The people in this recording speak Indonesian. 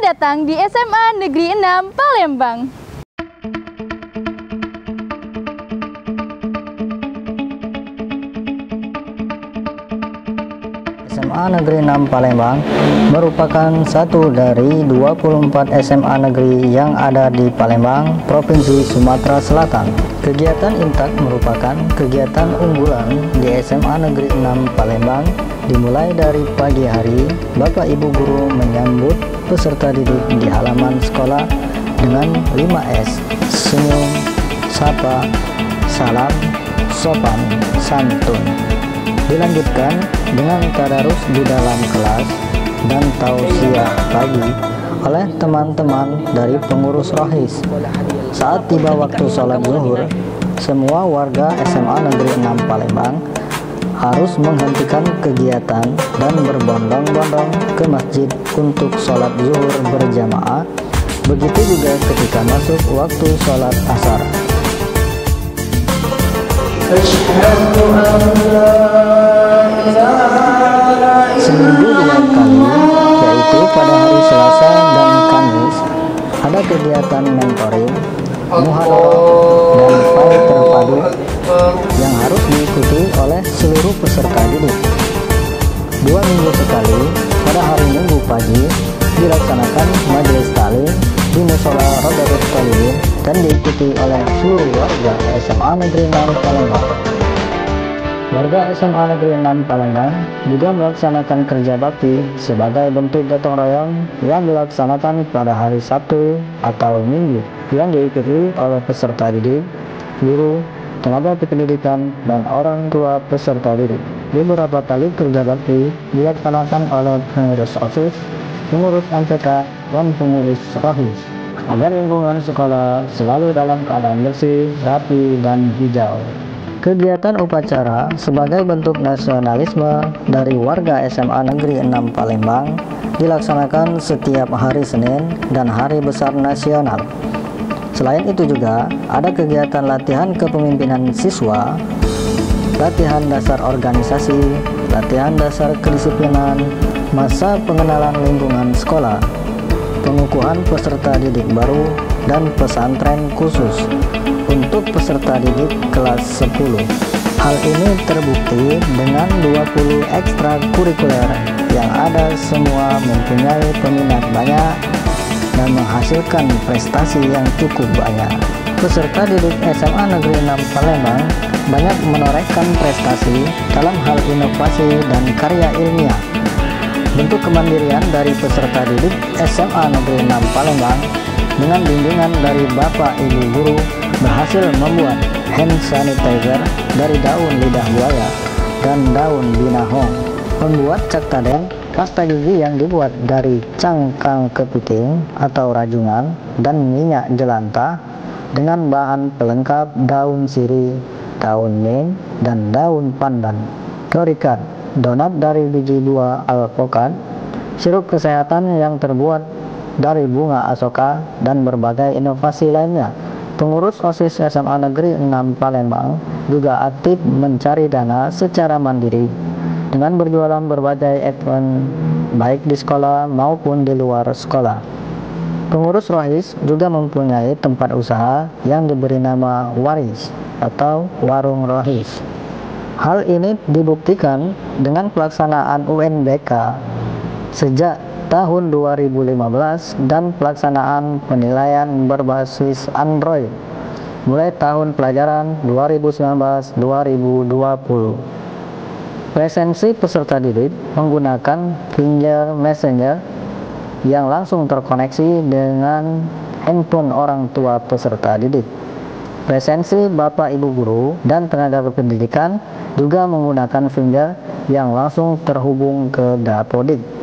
datang di SMA Negeri 6 Palembang. SMA Negeri 6 Palembang merupakan satu dari 24 SMA negeri yang ada di Palembang, Provinsi Sumatera Selatan. Kegiatan Intak merupakan kegiatan unggulan di SMA Negeri 6 Palembang. Dimulai dari pagi hari, Bapak Ibu Guru menyambut peserta didik di halaman sekolah dengan 5S: senyum, sapa, salam, sopan, santun. Dilanjutkan dengan tadarus di dalam kelas dan tausiah pagi oleh teman-teman dari pengurus rohis. Saat tiba waktu sholat zuhur, semua warga SMA Negeri 6 Palembang harus menghentikan kegiatan dan berbondong-bondong ke masjid untuk sholat zuhur berjamaah. Begitu juga ketika masuk waktu sholat asar. Seminggu 2 kali, yaitu pada hari Selasa dan Kamis, ada kegiatan mentoring, muhadharah, dan file terpadu yang harus diikuti oleh seluruh peserta didik. 2 minggu sekali, pada hari Minggu pagi, dilaksanakan majelis taklim di Musola Rodarut Talibin dan diikuti oleh seluruh warga SMA Negeri 6 Palembang. Warga SMA Negeri 6 Palembang juga melaksanakan kerja bakti sebagai bentuk gotong royong yang dilaksanakan pada hari Sabtu atau Minggu, yang diikuti oleh peserta didik, guru, tenaga kependidikan, dan orang tua peserta didik. Beberapa kali kerja bakti dilaksanakan oleh pengurus OSIS, pengurus MPK, dan pengurus rohis agar lingkungan sekolah selalu dalam keadaan bersih, rapi, dan hijau. Kegiatan upacara sebagai bentuk nasionalisme dari warga SMA Negeri 6 Palembang dilaksanakan setiap hari Senin dan hari besar nasional. Selain itu juga ada kegiatan latihan kepemimpinan siswa, latihan dasar organisasi, latihan dasar kedisiplinan, masa pengenalan lingkungan sekolah, pengukuhan peserta didik baru, dan pesantren khusus untuk peserta didik kelas 10. Hal ini terbukti dengan 20 ekstrakurikuler yang ada semua mempunyai peminat banyak dan menghasilkan prestasi yang cukup banyak. Peserta didik SMA Negeri 6 Palembang banyak menorehkan prestasi dalam hal inovasi dan karya ilmiah. Bentuk kemandirian dari peserta didik SMA Negeri 6 Palembang dengan bimbingan dari Bapak Ibu Guru berhasil membuat hand sanitizer dari daun lidah buaya dan daun binahong, membuat caktaden, pasta gigi yang dibuat dari cangkang kepiting atau rajungan dan minyak jelantah dengan bahan pelengkap daun sirih, daun mint, dan daun pandan, torikat, donat dari biji buah alpukat, sirup kesehatan yang terbuat dari bunga asoka, dan berbagai inovasi lainnya. Pengurus OSIS SMA Negeri 6 Palembang juga aktif mencari dana secara mandiri dengan berjualan berbagai event baik di sekolah maupun di luar sekolah. Pengurus rohis juga mempunyai tempat usaha yang diberi nama Waris atau Warung Rohis. Hal ini dibuktikan dengan pelaksanaan UNBK sejak tahun 2015 dan pelaksanaan penilaian berbasis Android mulai tahun pelajaran 2019-2020. Presensi peserta didik menggunakan finger messenger yang langsung terkoneksi dengan handphone orang tua peserta didik. Presensi Bapak Ibu Guru dan tenaga kependidikan juga menggunakan finger yang langsung terhubung ke Dapodik.